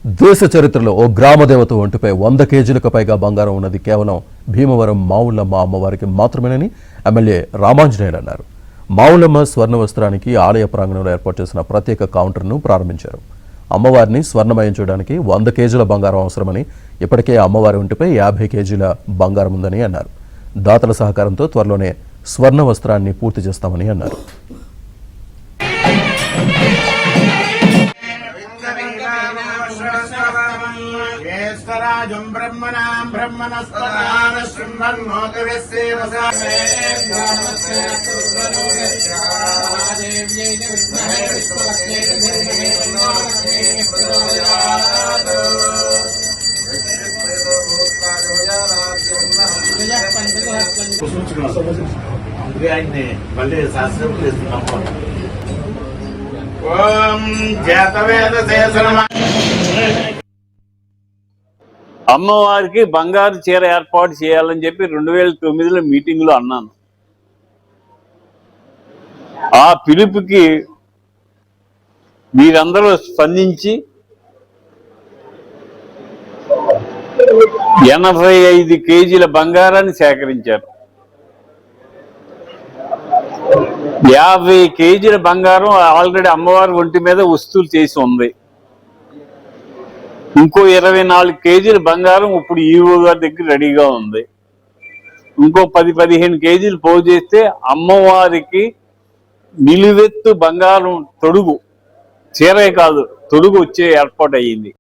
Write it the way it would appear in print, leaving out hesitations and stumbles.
దేశ చరిత్రలో ఓ గ్రామదేవత ఒంటిపై 100 కేజీలకు పైగా బంగారం ఉన్నది కేవలం భీమవరం మావుళ్ళమ్మ అమ్మవారికి మాత్రమేనని ఎమ్మెల్యే రామాంజనేయులు అన్నారు. మావుళ్ళమ్మ స్వర్ణ వస్త్రానికి ఆలయ ప్రాంగణంలో ఏర్పాటు చేసిన ప్రత్యేక కౌంటర్ను ప్రారంభించారు. అమ్మవారిని స్వర్ణమయం చేయడానికి 100 కేజీల బంగారం అవసరమని, ఇప్పటికే అమ్మవారి ఒంటిపై 50 కేజీల బంగారం ఉందని అన్నారు. దాతల సహకారంతో త్వరలోనే స్వర్ణ వస్త్రాన్ని పూర్తి చేస్తామని అన్నారు. మళ్ళీ శాస్త్రం చేస్తున్నాము. ఓం జాతవేద శేషనమ. అమ్మవారికి బంగారు చీర ఏర్పాటు చేయాలని చెప్పి 2009లో మీటింగ్లో అన్నాను. ఆ పిలుపుకి మీరందరూ స్పందించి 85 కేజీల బంగారాన్ని సేకరించారు. 50 కేజీల బంగారం ఆల్రెడీ అమ్మవారి ఒంటి మీద వస్తువులు చేసి ఉంది. ఇంకో 24 కేజీల బంగారం ఇప్పుడు ఈవో గారి దగ్గర రెడీగా ఉంది. ఇంకో 10-15 కేజీలు పోగు చేస్తే అమ్మవారికి నిలువెత్తు బంగారం తొడుగు, చీరే కాదు తొడుగు వచ్చే ఏర్పాటు అయ్యింది.